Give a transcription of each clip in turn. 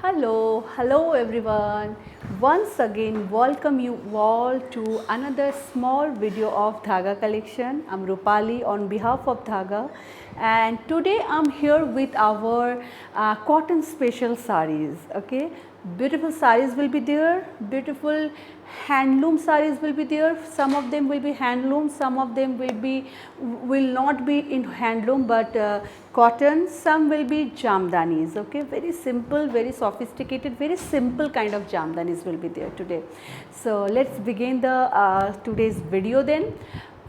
Hello everyone. Once again, welcome you all to another small video of Dhaga collection. I'm Rupali on behalf of Dhaga, and today I'm here with our cotton special sarees. Okay, beautiful sarees will be there. Beautiful handloom sarees will be there. Some of them will be handloom, some of them will not be in handloom but cotton. Some will be jamdanis. Okay, very simple, very sophisticated, very simple kind of jamdanis will be there today. So let's begin the today's video then.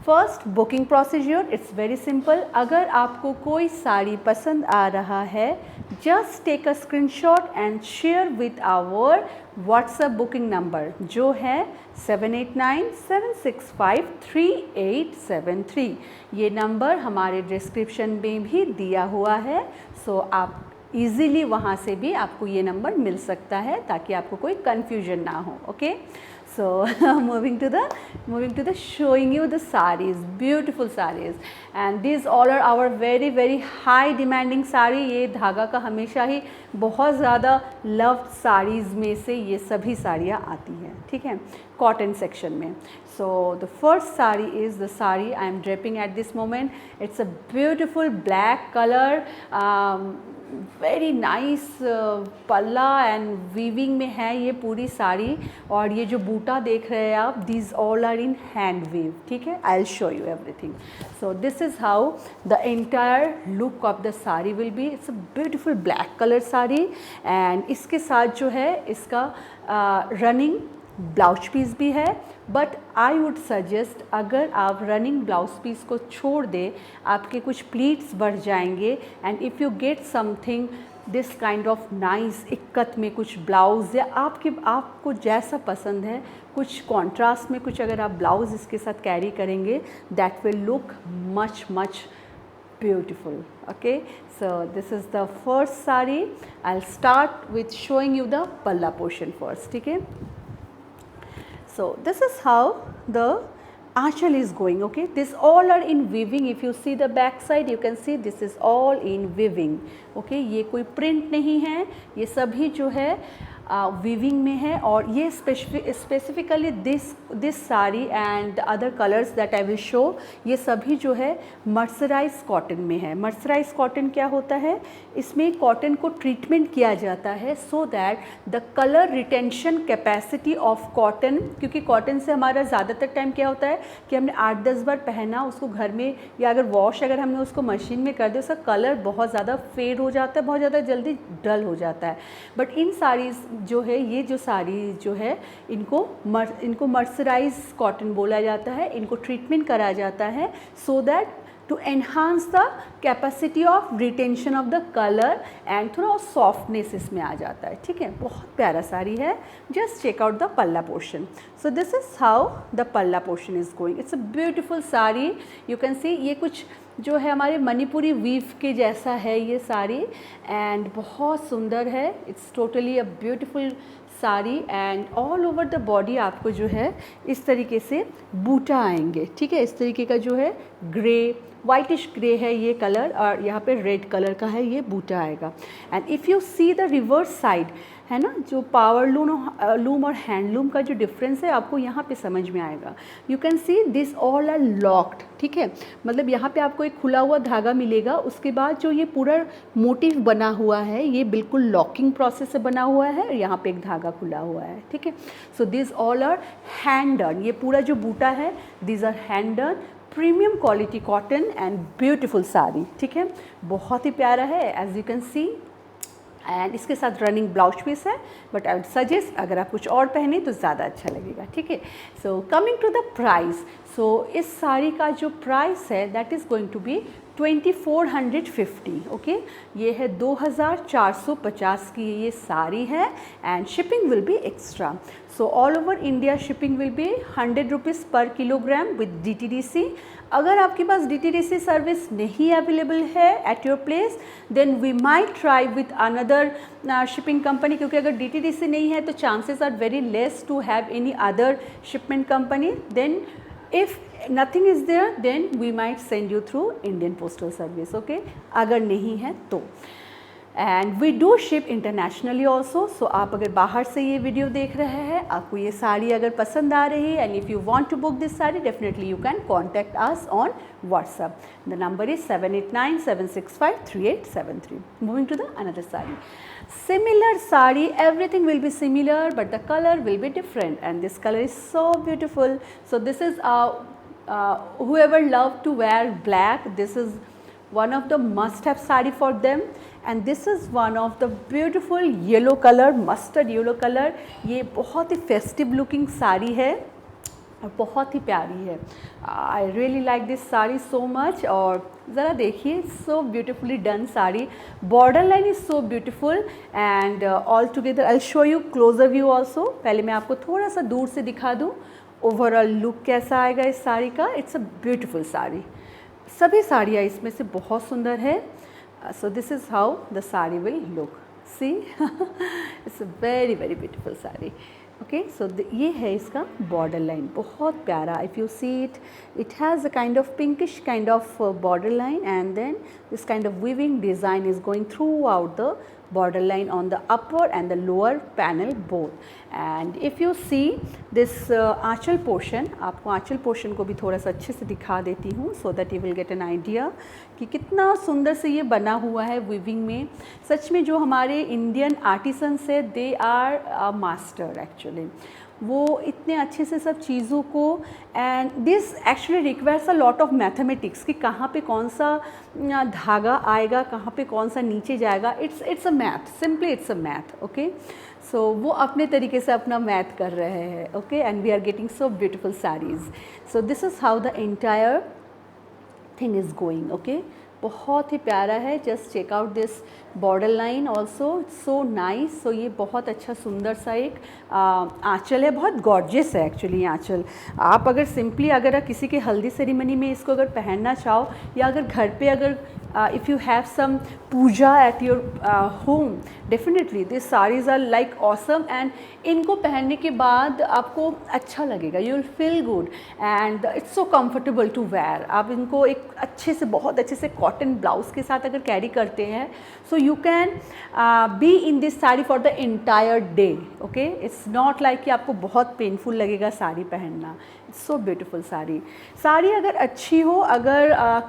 First booking procedure it's very simple. अगर आपको कोई साड़ी पसंद आ रहा है, just take a screenshot and share with our WhatsApp booking number जो है 7897653873. ये नंबर हमारे डिस्क्रिप्शन में भी दिया हुआ है. सो आप ईज़िली वहाँ से भी आपको ये नंबर मिल सकता है ताकि आपको कोई कन्फ्यूजन ना हो. Okay, so moving to the showing you the sarees, beautiful sarees, and these all are our very high demanding sari. ये धागा का हमेशा ही बहुत ज़्यादा loved साड़ीज़ में से ये सभी साड़ियाँ आती हैं. ठीक है, कॉटन सेक्शन में. So the first saree is the saree I am draping at this moment. It's a beautiful black color, very nice पल्ला एंड वीविंग में है ये पूरी साड़ी. और ये जो बूटा देख रहे हैं आप, these all are in hand weave. ठीक है, I will show you everything. So this is how the entire look of the sari will be. It's a beautiful black colour sari and इसके साथ जो है इसका रनिंग ब्लाउज पीस भी है. But I would suggest, अगर आप रनिंग ब्लाउज पीस को छोड़ दें, आपके कुछ प्लीट्स बढ़ जाएंगे. And if you get something this kind of nice ikat में कुछ ब्लाउज़ या आपको जैसा पसंद है, कुछ कॉन्ट्रास्ट में कुछ अगर आप ब्लाउज़ इसके साथ कैरी करेंगे, that will look much beautiful. Okay, so this is the first saree. I'll start with showing you the palla portion first. ठीक है, so this is how the aanchal is going. Okay, this all are in weaving. If you see the back side, you can see this is all in weaving. Okay, ये कोई print नहीं है, ये सभी जो है वीविंग में है. और ये specifically this sari and other colours that I will show, ये सभी जो है मर्सराइज कॉटन में है. मर्सराइज कॉटन क्या होता है? इसमें कॉटन को ट्रीटमेंट किया जाता है so that the colour retention capacity of cotton, क्योंकि कॉटन से हमारा ज़्यादातर टाइम क्या होता है कि हमने 8-10 बार पहना उसको घर में, या अगर वॉश अगर हमने उसको मशीन में कर दिया, उसका कलर बहुत ज़्यादा फेड हो जाता है, बहुत ज़्यादा जल्दी डल हो जाता है. बट इन साड़ीज़ जो है, ये जो साड़ी जो है, इनको मर्सराइज कॉटन बोला जाता है. इनको ट्रीटमेंट करा जाता है so that to enhance the capacity of retention of the colour and थोड़ा सॉफ्टनेस इसमें आ जाता है. ठीक है, बहुत प्यारा साड़ी है. Just check out the palla portion. So this is how the palla portion is going. It's a beautiful sari. You can see ये कुछ जो है हमारे मणिपुरी वीव के जैसा है ये साड़ी एंड बहुत सुंदर है. It's totally a beautiful sari and all over the body आपको जो है इस तरीके से बूटा आएंगे. ठीक है, इस तरीके का जो है ग्रे, वाइटिश ग्रे है ये कलर, और यहाँ पे रेड कलर का है ये बूटा आएगा. And if you see the reverse side है ना, जो पावर लूम और हैंडलूम का जो डिफरेंस है आपको यहाँ पे समझ में आएगा. You can see this all are locked. ठीक है, मतलब यहाँ पे आपको एक खुला हुआ धागा मिलेगा, उसके बाद जो ये पूरा मोटिव बना हुआ है ये बिल्कुल लॉकिंग प्रोसेस से बना हुआ है, और यहाँ पे एक धागा खुला हुआ है. ठीक है, so this all are hand done. ये पूरा जो बूटा है, this are hand done, premium quality cotton and beautiful sari. ठीक है, बहुत ही प्यारा है as you can see. And इसके साथ रनिंग ब्लाउज पीस है, बट आई वुड सजेस्ट अगर आप कुछ और पहने तो ज़्यादा अच्छा लगेगा. ठीक है, so coming to the price. So इस साड़ी का जो प्राइस है that is going to be 2450. Okay, ये है 2450 की ये साड़ी है and shipping will be extra. So all over India shipping will be 100 rupees per kilogram with DTDC. अगर आपके पास DTDC सर्विस नहीं अवेलेबल है at your place, then we might try with another shipping company, क्योंकि अगर DTDC नहीं है तो chances are very less to have any other shipment company. Then if nothing is there, then we might send you through Indian Postal Service. Okay, अगर नहीं है तो. And we do ship internationally also. So आप अगर बाहर से ये video देख रहे हैं, आपको ये साड़ी अगर पसंद आ रही है, and if you want to book this sari, definitely you can contact us on WhatsApp. The number is 7897653873. Moving to the another saree. Similar saree, everything will be similar, but the color will be different, and this color is so beautiful. So this is whoever love to wear black, this is one of the must-have saree for them. And this is one of the beautiful yellow color, mustard yellow color. ये बहुत ही festive looking sari है और बहुत ही प्यारी है. I really like this sari so much. और ज़रा देखिए, so beautifully done sari. Border line is so beautiful and all together I show you closure view also. पहले मैं आपको थोड़ा सा दूर से दिखा दूँ ओवरऑल लुक कैसा आएगा इस साड़ी का. It's a beautiful sari. सभी साड़ियाँ इसमें से बहुत सुंदर है. So this is how the sari will look. See it's a very very beautiful sari. Okay, so ये है इसका बॉर्डर लाइन, बहुत प्यारा. If you see it, it has a kind of pinkish kind of border line, and then this kind of weaving design is going throughout the border line on the upper and the lower panel both. And if you see this आंचल portion, आपको आंचल portion को भी थोड़ा सा अच्छे से दिखा देती हूँ so that you will get an idea कि कितना सुंदर से ये बना हुआ है वीविंग में. सच में जो हमारे इंडियन आर्टिसंस है, दे आर मास्टर एक्चुअली. वो इतने अच्छे से सब चीज़ों को, and this actually requires a lot of mathematics कि कहाँ पे कौन सा धागा आएगा, कहाँ पे कौन सा नीचे जाएगा. It's a math, simply it's a math. Okay, so वो अपने तरीके से अपना मैथ कर रहे हैं. Okay, and we are getting so beautiful saris. So this is how the entire thing is going. Okay, बहुत ही प्यारा है. Just check out this border line also, so nice. So ये बहुत अच्छा सुंदर सा एक आँचल है, बहुत गॉर्जियस है एक्चुअली ये आँचल. आप अगर सिंपली अगर किसी के हल्दी सेरेमनी में इसको अगर पहनना चाहो, या अगर घर पे अगर if you have some puja at your home, definitely these sarees are like awesome. and इनको पहनने के बाद आपको अच्छा लगेगा, you will feel good and it's so comfortable to wear. आप इनको एक अच्छे से, बहुत अच्छे से कॉटन ब्लाउज के साथ अगर कैरी करते हैं, so you can be in this saree for the entire day. okay, it's not like कि आपको बहुत पेनफुल लगेगा साड़ी पहनना. it's so beautiful sari. Sari अगर अच्छी हो, अगर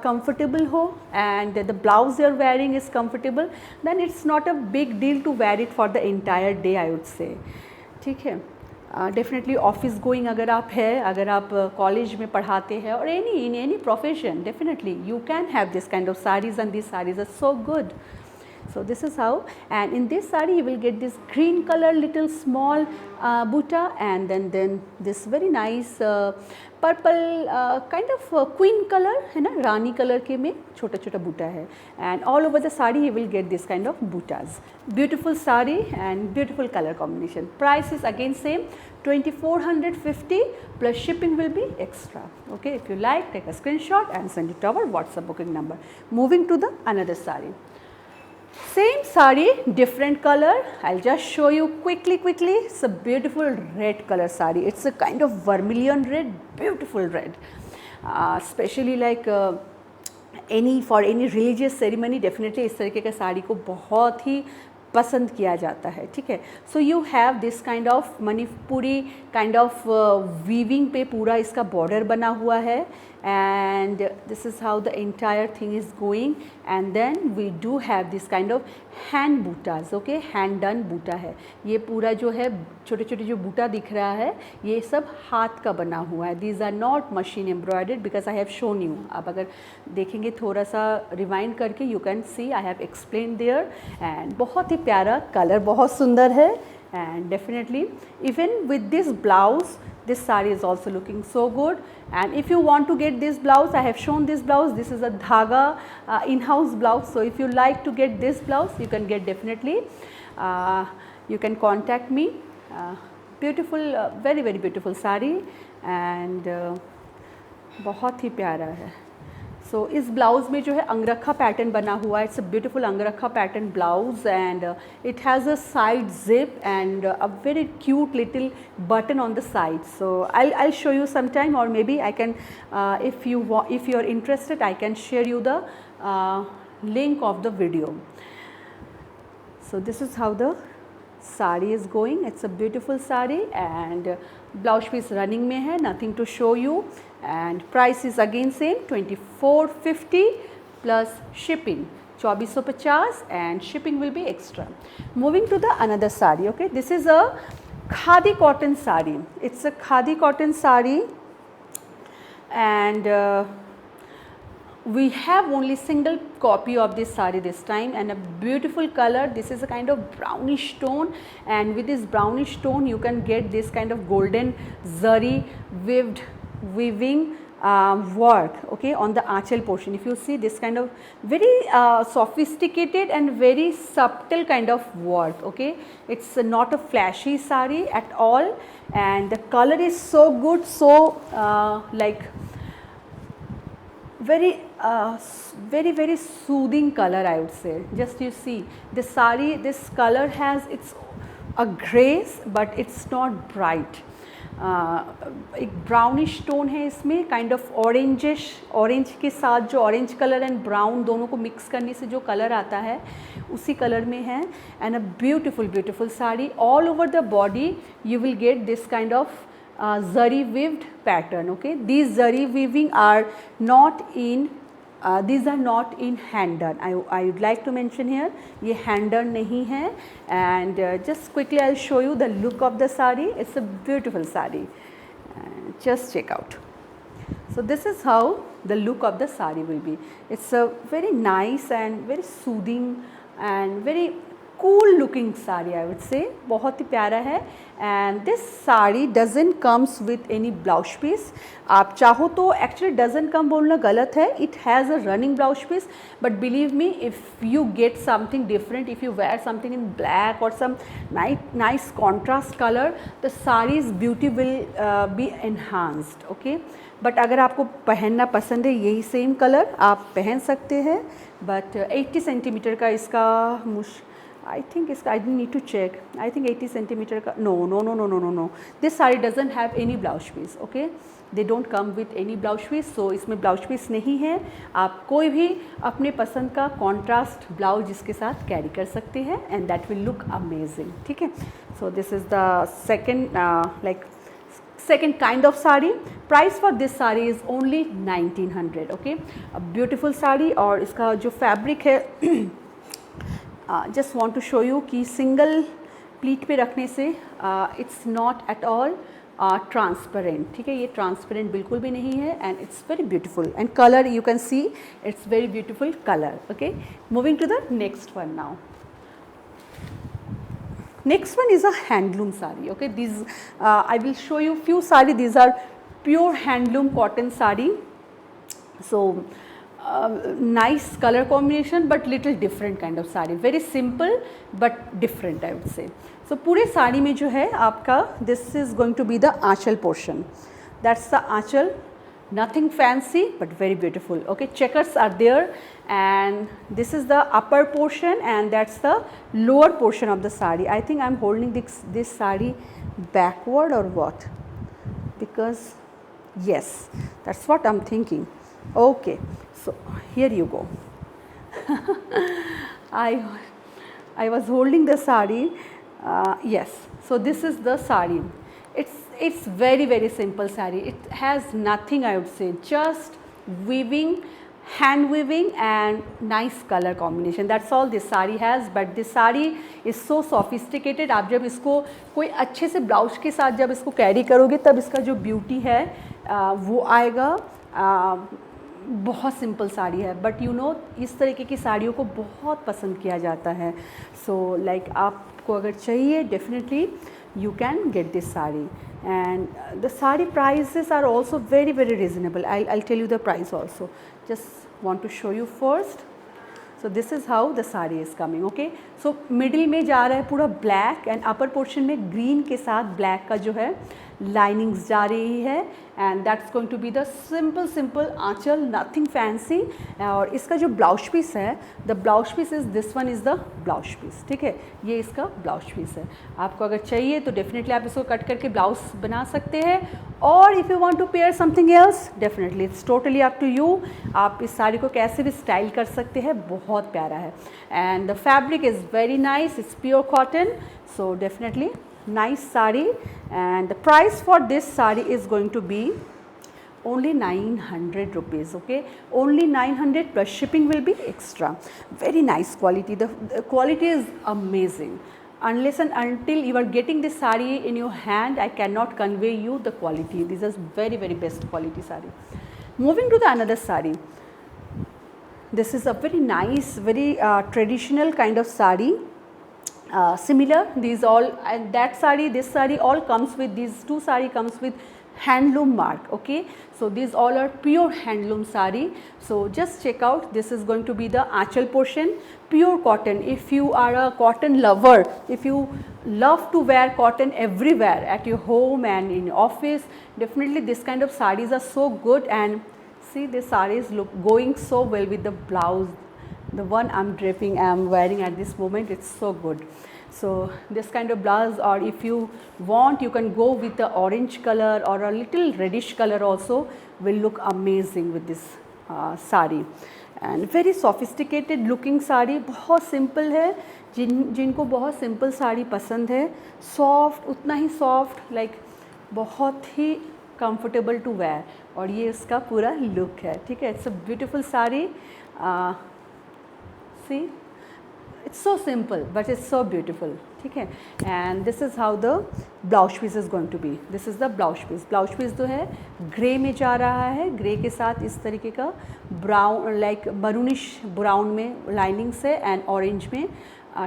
comfortable हो, and the blouse you are wearing is comfortable, then it's not a big deal to wear it for the entire day, I would say. ठीक है. डेफिनेटली ऑफिस गोइंग अगर आप है, अगर आप कॉलेज में पढ़ाते हैं, और any profession, definitely you can have this kind of sarees, and these sarees are so good. So this is how, and in this saree you will get this green color little small butta, and then this very nice purple kind of queen color है ना, रानी colour के में छोटा छोटा बूटा है. and all over the saree you will get this kind of buttas. Beautiful saree and beautiful color combination. Price is again same, 2450 plus shipping will be extra. okay, if you like, take a screenshot and send it to our WhatsApp booking number. Moving to the another saree. Same saree, different color. I'll just show you quickly. It's a beautiful red color saree. It's a kind of vermilion red, beautiful red. Especially like for any religious ceremony, definitely इस तरीके का साड़ी को बहुत ही पसंद किया जाता है. ठीक है. So you have this kind of Manipuri kind of weaving पे पूरा इसका बॉर्डर बना हुआ है, and this is how the entire thing is going. and then we do have this kind of hand buttas. okay, hand done butta है. ये पूरा जो है छोटे छोटे जो बूटा दिख रहा है, ये सब हाथ का बना हुआ है. these are not machine embroidered because I have shown you. आप अगर देखेंगे थोड़ा सा रिवाइंड करके, you can see I have explained there. and बहुत ही प्यारा कलर, बहुत सुंदर है. and definitely even with this blouse, this saree is also looking so good. and if you want to get this blouse, I have shown this blouse. this is a dhaga in-house blouse. so if you like to get this blouse, you can get definitely. You can contact me. beautiful, very very beautiful saree, and बहुत ही प्यारा है. सो इस blouse में जो है अंगरखा pattern बना हुआ है. It's a beautiful अंगरखा pattern blouse, and it has a side zip and a very cute little button on the side. So I'll show you sometime, or maybe I can if you are interested, I can share you the link of the video. So this is how the sari is going. It's a beautiful sari and blouse piece running में है, nothing to show you, and price is again same 2450 plus shipping 2450 and shipping will be extra. Moving to the another sari. Okay, this is a khadi cotton sari. It's a khadi cotton sari and we have only single copy of this sari this time, and a beautiful color. This is a kind of brownish tone, and with this brownish tone you can get this kind of golden zari weaving work, okay, on the aanchal portion. If you see this kind of very sophisticated and very subtle kind of work, okay, it's not a flashy sari at all, and the color is so good, so like very very soothing color, I would say. Just you see this sari, this color has it's a grace but it's not bright. एक brownish tone है इसमें, kind of orangish, orange के साथ जो orange colour and brown दोनों को mix करने से जो कलर आता है उसी कलर में है, and a beautiful sari. All over the body you will get this kind of zari weaved pattern. Okay, these zari weaving are not in these are not in hand done. I would like to mention here, ये hand done नहीं है, and just quickly I'll show you the look of the sari. It's a beautiful sari, just check out. So this is how the look of the sari will be. It's a very nice and very soothing and very cool looking sari, I would say. बहुत ही प्यारा है, and this sari doesn't comes with any blouse piece. आप चाहो तो actually doesn't come बोलना गलत है, it has a running blouse piece, but believe me, if you get something different, if you wear something in black or some nice contrast color, the sari's beauty will be enhanced. Okay, but अगर आपको पहनना पसंद है यही same colour आप पहन सकते हैं, but 80 सेंटीमीटर का इसका I think इसका I need to check. I think 80 centimetre का no. This saree doesn't have any blouse piece. Okay, they don't come with any blouse piece. So इसमें blouse piece नहीं है. आप कोई भी अपने पसंद का contrast blouse इसके साथ carry कर सकते हैं, and that will look amazing. ठीक है. So this is the second kind of sari. Price for this sari is only 1900. Okay, a beautiful sari, और इसका जो fabric है just want to show you कि सिंगल प्लीट पे रखने से it's not at all transparent. ठीक है, ये ट्रांसपेरेंट बिल्कुल भी नहीं है, and it's very beautiful, and colour you can see it's very beautiful colour. Okay, moving to the next one now. Next one is a handloom sari. Okay, these I will show you few sari. These are pure handloom cotton sari. So nice color combination but little different kind of sari. Very simple but different, I would say. So पूरे साड़ी में जो है आपका this is going to be the Aanchal portion. That's the Aanchal. Nothing fancy but very beautiful. Okay, checkers are there, and this is the upper portion and that's the lower portion of the sari. I think I'm holding this sari backward or what, because yes, that's what I'm thinking. Okay, so here you go. I was holding the sari. Yes, so this is the sari. It's very simple sari. It has nothing, I would say, just weaving, hand weaving and nice color combination. That's all this sari has. But this sari is so sophisticated. आप जब इसको कोई अच्छे से blouse के साथ जब इसको कैरी करोगे तब इसका जो ब्यूटी है वो आएगा. बहुत सिंपल साड़ी है, बट यू नो इस तरीके की साड़ियों को बहुत पसंद किया जाता है. सो लाइक आपको अगर चाहिए definitely you can get this sari, and the sari prices are also very reasonable. I'll tell you the price also. Just want to show you first. So this is how the sari is coming. Okay, so middle में जा रहा है पूरा black and upper portion में green के साथ black का जो है लाइनिंग्स जा रही है and that's going to be the simple anchal, nothing fancy. और इसका जो ब्लाउज पीस है, the blouse piece is this one is the blouse piece, ठीक है, ये इसका ब्लाउज पीस है। आपको अगर चाहिए तो डेफिनेटली आप इसको कट करके ब्लाउज बना सकते हैं, और if you want to pair something else definitely it's totally up to you. आप इस साड़ी को कैसे भी स्टाइल कर सकते हैं, बहुत प्यारा है। And the fabric is very nice, it's pure cotton, so definitely nice saree. And the price for this saree is going to be only 900 rupees, okay, only 900 plus shipping will be extra. Very nice quality, the quality is amazing. Unless and until you are getting this saree in your hand, I cannot convey you the quality. This is very best quality saree. Moving to the another saree, this is a very nice, very traditional kind of saree. Similar, these all, and that saree, this saree all comes with, these two saree comes with handloom mark, okay. So these all are pure handloom saree. So just check out, this is going to be the aanchal portion, pure cotton. If you are a cotton lover, if you love to wear cotton everywhere at your home and in office, definitely this kind of sarees are so good. And see, this sarees look going so well with the blouse. The one I'm draping, I'm wearing at this moment, it's so good. So this kind of blouse, or if you want, you can go with the orange color or a little reddish color also, will look amazing with this saree. And very sophisticated looking saree, बहुत simple है, जिनको बहुत simple sari पसंद है, soft, उतना ही soft, like बहुत ही comfortable to wear, और ये इसका पूरा look है, ठीक है। It's a beautiful saree. See, it's so simple but it's so beautiful, ठीक है। and this is how the blouse piece is going to be. This is the blouse piece. blouse piece जो है grey में जा रहा है, grey के साथ इस तरीके का ब्राउन, लाइक मरूनिश ब्राउन में लाइनिंग्स है, एंड ऑरेंज में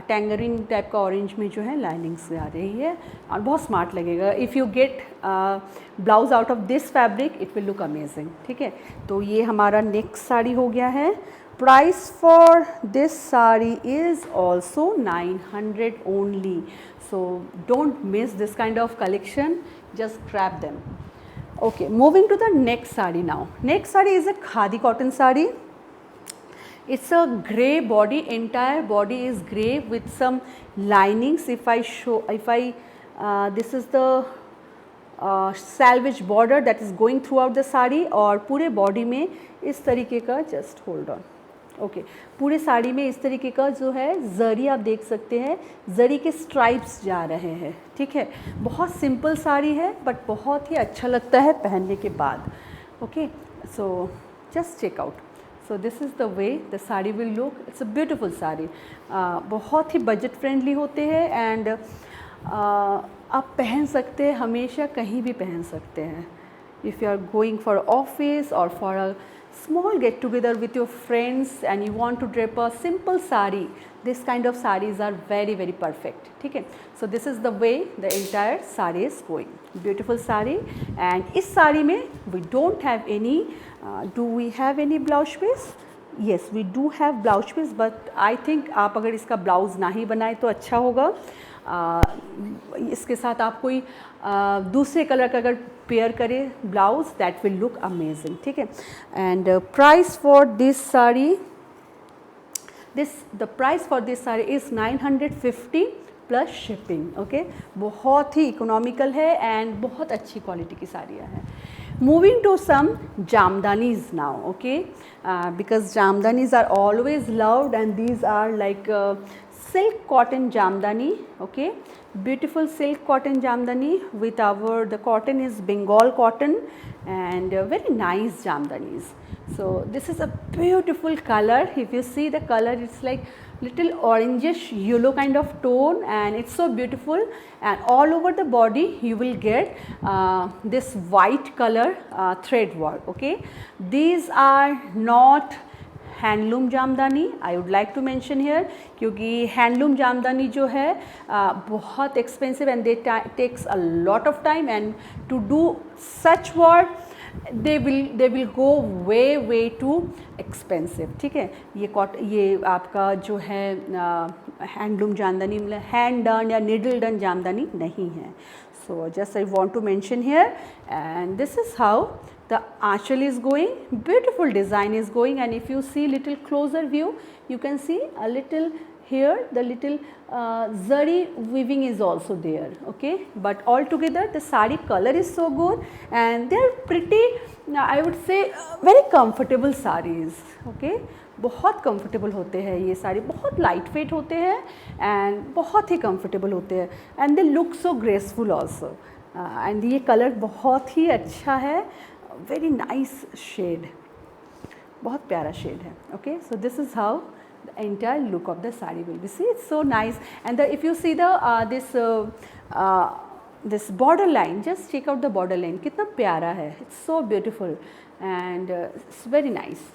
टैंगरिन टाइप का ऑरेंज में जो है लाइनिंग्स आ रही है, और बहुत स्मार्ट लगेगा। If you get blouse out of this fabric, it will look amazing, ठीक है। तो ये हमारा नेक्स्ट साड़ी हो गया है। Price for this saree is also 900 only. So don't miss this kind of collection, just grab them. Okay, moving to the next saree now. Next saree is a khadi cotton saree. It's a grey body, entire body is grey with some linings. If I show, this is the salvage border that is going throughout the saree, और पूरे body में इस तरीके का, just hold on, okay, पूरे साड़ी में इस तरीके का जो है जरी आप देख सकते हैं, जरी के स्ट्राइप्स जा रहे हैं, ठीक है। बहुत सिंपल साड़ी है बट बहुत ही अच्छा लगता है पहनने के बाद, okay. So just check out. So this is the way the sari will look. It's a beautiful sari, बहुत ही बजट फ्रेंडली होते हैं, एंड आप पहन सकते हैं, हमेशा कहीं भी पहन सकते हैं। If you are going for office और for a small get together with your friends and you want to drape a simple sari, this kind of sarees are very perfect, ठीक है। So this is the way the entire saree is going, beautiful saree। and इस साड़ी में we don't have any do we have any blouse piece? Yes, we do have blouse piece, but I think आप अगर इसका blouse ना ही बनाए तो अच्छा होगा। इसके साथ आप कोई दूसरे कलर का अगर पेयर करें blouse, that will look amazing, ठीक है। And price for this sari, the price for this sari is 950 plus shipping, okay. बहुत ही इकोनॉमिकल है एंड बहुत अच्छी क्वालिटी की साड़ियाँ हैं। Moving to some jamdanis now, okay, because jamdanis are always loved, and these are like silk cotton jamdani, okay, beautiful silk cotton jamdani with the cotton is Bengal cotton, and very nice jamdanis. So this is a beautiful color. If you see the color, it's like little orangish yellow kind of tone, and it's so beautiful, and all over the body you will get this white color thread work, okay. These are not handloom Jamdani, I would like to mention here, क्योंकि handloom Jamdani जो है बहुत expensive and they takes a lot of time, and to do such work they will go way too expensive, ठीक है। ये आपका जो है हैंडलूम जामदानी मतलब हैंड डन या निडल डन जामदानी नहीं है। So just I want to mention here, and this is how the aanchal is going. Beautiful design is going, and if you see little closer view, you can see a little here the little zari weaving is also there, okay. But altogether the sari color is so good, and they are pretty, I would say very comfortable sarees, okay. बहुत comfortable होते हैं ये साड़ी, बहुत light weight होते हैं and बहुत ही comfortable होते हैं, and they look so graceful also, and ये कलर बहुत ही अच्छा है, वेरी नाइस शेड, बहुत प्यारा शेड है, okay. So this is how the entire look of the sari will B. C it's so nice, and if you see the this border line, just check out the border line, कितना प्यारा है, it's so beautiful and it's very nice.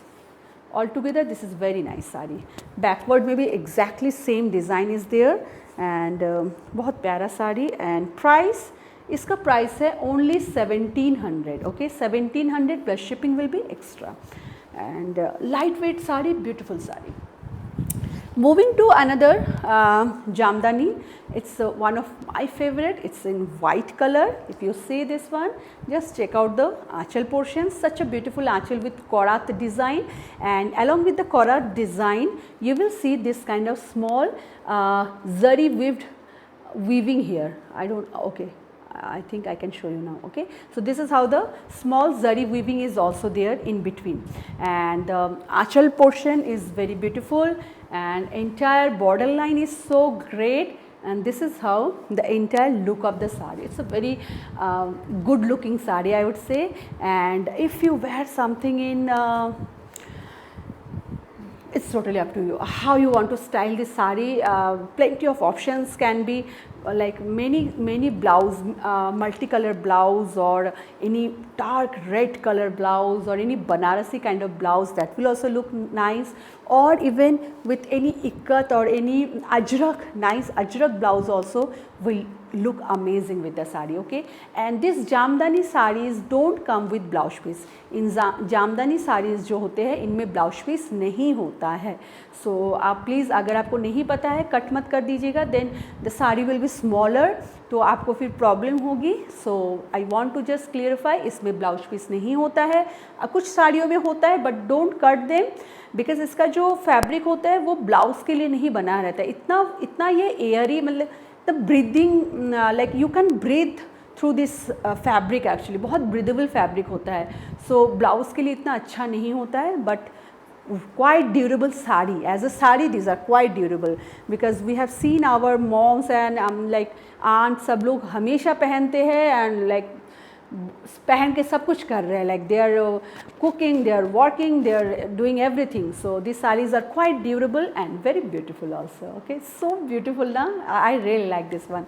Altogether this is very nice sari. Backward में भी exactly same design is there and बहुत प्यारा sari. And price, इसका price है only 1700, okay. 1700 plus shipping will be extra, and lightweight sari, beautiful sari. Moving to another jamdani, it's one of my favorite. It's in white color. If you see this one, just check out the aanchal portion. Such a beautiful aanchal with korat design, and along with the korat design, you will see this kind of small zari weaving here. Okay. I think I can show you now, okay. So this is how the small zari weaving is also there in between, and the aanchal portion is very beautiful, and entire border line is so great, and this is how the entire look of the sari. It's a very good looking sari, I would say, and if you wear something in it's totally up to you how you want to style this sari. Plenty of options can be, like many blouse, multicolor blouse, or any dark red color blouse, or any Banarasi kind of blouse, that will also look nice, or even with any ikat or any ajrak, nice ajrak blouse also will look amazing with the sari, okay. And this jamdani sarees don't come with blouse piece. इन जामदानी साड़ीज़ जो होते हैं इनमें blouse piece नहीं होता है. सो आप please, अगर आपको नहीं पता है, कट मत कर दीजिएगा, then the sari will be smaller, तो आपको फिर प्रॉब्लम होगी. So I want to just clarify, इसमें ब्लाउज पीस नहीं होता है. कुछ साड़ियों में होता है, but don't cut them, because इसका जो फैब्रिक होता है वो ब्लाउज के लिए नहीं बना रहता है. इतना ये एयरी, मतलब the breathing, like you can breathe through this fabric, actually बहुत ब्रीदेबल फैब्रिक होता है. सो ब्लाउज के लिए इतना अच्छा नहीं होता है, but quite durable sari. As a sari, these are quite durable, because we have seen our moms and like aunts, सब लोग हमेशा पहनते हैं, and like पहन के सब कुछ कर रहे हैं, like they are cooking, they are working, they are doing everything. So these sarees are quite durable and very beautiful also, okay. So beautiful na, I really like this one.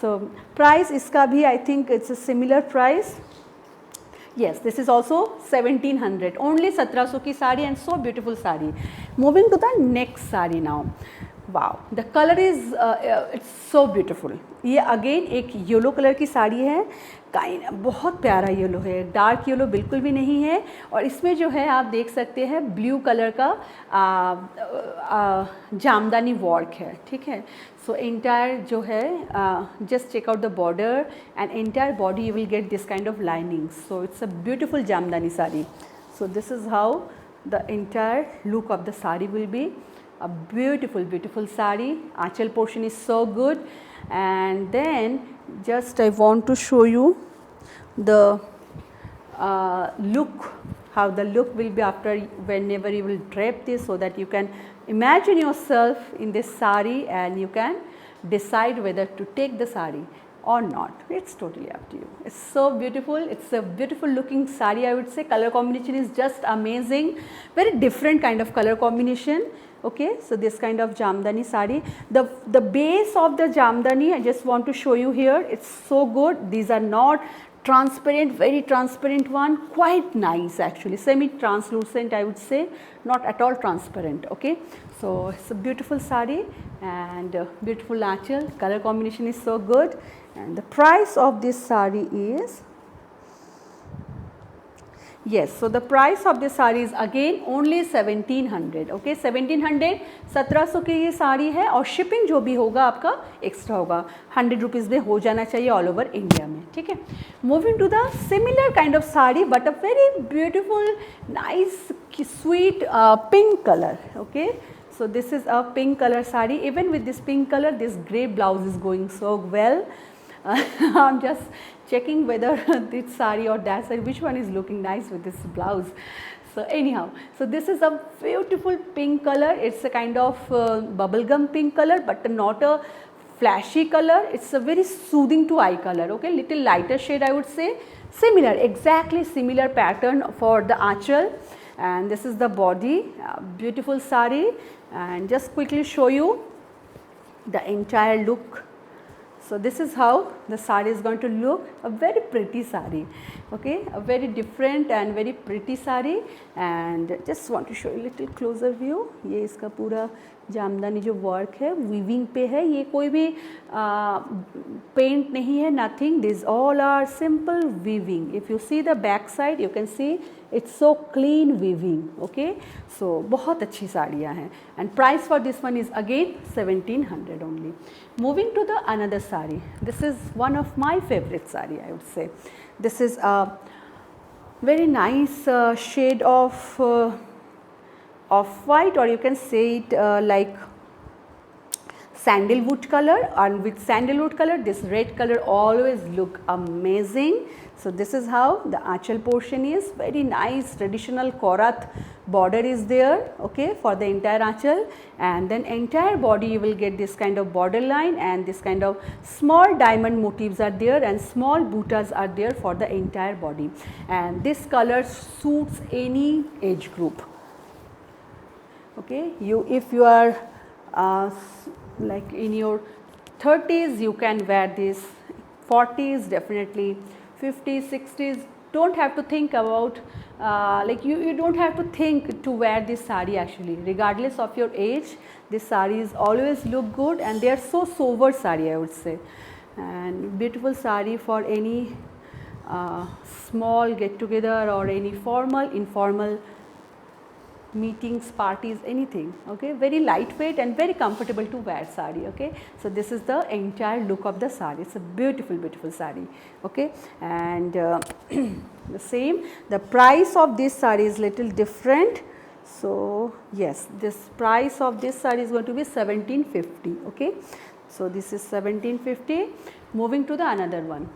So price इसका भी I think it's a similar price. Yes, this is also 1700, only 1700 की sari, and so beautiful sari. Moving to the next sari now. Wow, the color is it's so beautiful. ये again एक yellow colour की साड़ी है, बहुत प्यारा yellow है, डार्क येलो बिल्कुल भी नहीं है, और इसमें जो है आप देख सकते हैं ब्लू कलर का जामदानी वर्क है, ठीक है. सो एंटायर जो है, just check out the border, and entire body you will get this kind of lining. So it's a beautiful Jamdani sari. So this is how the entire look of the sari will be. A beautiful sari. Aanchal portion is so good, and then just I want to show you the look, how the look will be after, whenever you will drape this, so that you can imagine yourself in this sari and you can decide whether to take the sari or not. It's totally up to you. It's so beautiful. It's a beautiful looking sari, I would say. Color combination is just amazing. Very different kind of color combination. Okay, so this kind of jamdani sari, the base of the jamdani, I just want to show you here. It's so good. These are not transparent, very transparent one, quite nice actually, semi translucent I would say, not at all transparent. Okay, so it's a beautiful sari and beautiful aanchal. Color combination is so good, and the price of this sari is, Yes, so the price of this sari is again only 1700. Okay, 1700 1700 की ये साड़ी है और shipping जो भी होगा आपका extra होगा, 100 rupees में हो जाना चाहिए ऑल ओवर इंडिया में, ठीक है। Moving to the similar kind of sari but a very beautiful nice sweet pink colour. Okay, so this is a pink color saree. Even with this pink color, this grey blouse is going so well. I'm just checking whether this saree or that saree, which one is looking nice with this blouse. So anyhow, so this is a beautiful pink color. It's a kind of bubblegum pink color, but not a flashy color. It's a very soothing to eye color. Okay, little lighter shade I would say. Similar, exactly similar pattern for the aanchal. And this is the body, beautiful saree. And just quickly show you the entire look. So this is how the saree is going to look, a very pretty saree, okay, a very different and very pretty saree. And just want to show you a little closer view. ये इसका पूरा जामदानी जो work है weaving पे है, ये कोई भी पेंट नहीं है, nothing, this all are simple weaving. If you see the back side you can see it's so clean weaving. Okay, so बहुत अच्छी साड़ियाँ हैं. And price for this one is again 1700 only. Moving to the another saree, this is one of my favorite saree I would say. This is a very nice shade of white, or you can say it like sandalwood color, and with sandalwood color this red color always look amazing. So this is how the aanchal portion is, very nice traditional korat border is there, okay, for the entire aanchal. And then entire body you will get this kind of border line, and this kind of small diamond motifs are there, and small buttas are there for the entire body. And this color suits any age group. Okay, if you are like in your 30s you can wear this, 40s definitely, 50s, 60s, don't have to think about like you don't have to think to wear this saree actually. Regardless of your age, this sarees always look good, and they are so sober saree I would say, and beautiful saree for any small get together or any formal, informal meetings, parties, anything. Okay, very lightweight and very comfortable to wear saree. Okay, so this is the entire look of the saree. It's a beautiful, beautiful saree. Okay, and the same, the price of this saree is little different. So yes, this price of this saree is going to be 1750. Okay, so this is 1750. Moving to the another one.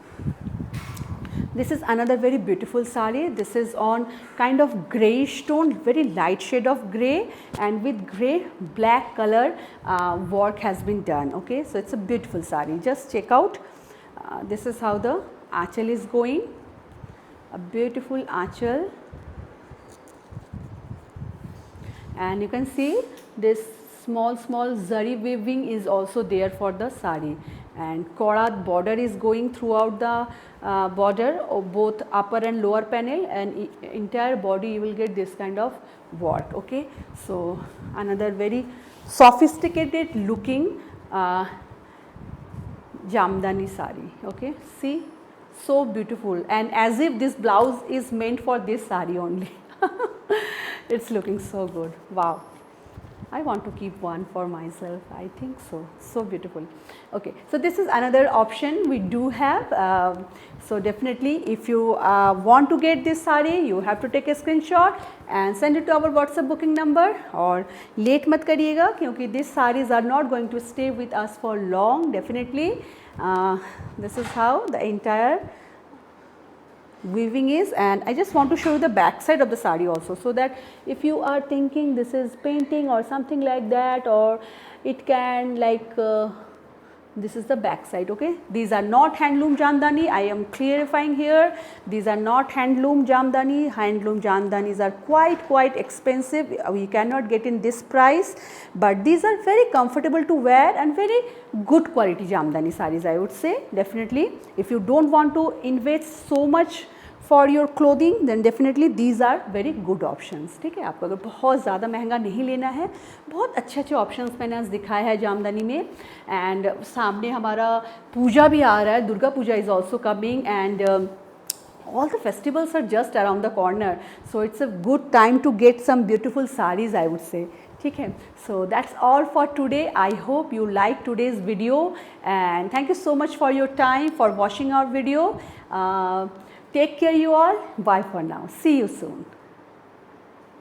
This is another very beautiful saree. This is on kind of greyish tone, very light shade of grey, and with grey black color work has been done. Okay, so it's a beautiful saree. Just check out. This is how the aanchal is going. A beautiful aanchal, and you can see this small zari weaving is also there for the saree, and korat border is going throughout the border of both upper and lower panel, and entire body you will get this kind of work. Okay, so another very sophisticated looking jamdani saree. Okay, see, so beautiful, and as if this blouse is meant for this saree only. It's looking so good. Wow, I want to keep one for myself. I think so. So beautiful. Okay, so this is another option we do have. So definitely, if you want to get this saree, you have to take a screenshot and send it to our WhatsApp booking number. और late मत करिएगा, क्योंकि these sarees are not going to stay with us for long. Definitely, this is how the entire weaving is, and I just want to show you the back side of the saree also, so that if you are thinking this is painting or something like that, or it can like this is the back side. Okay, these are not handloom jamdani. I am clarifying here, these are not handloom jamdani. Handloom jamdanis are quite expensive. We cannot get in this price, but these are very comfortable to wear and very good quality jamdani sarees I would say. Definitely, if you don't want to invest so much for your clothing, then definitely these are very good options. ठीक है, आपको अगर बहुत ज़्यादा महंगा नहीं लेना है, बहुत अच्छे ऑप्शंस मैंने आज दिखाया है जामदानी में. एंड सामने हमारा पूजा भी आ रहा है, Durga Puja is also coming, and all the festivals are just around the corner, so it's a good time to get some beautiful sarees, I would say. ठीक है, so that's all for today. I hope you like today's video and thank you so much for your time for watching our video. Take care you all. Bye for now. See you soon.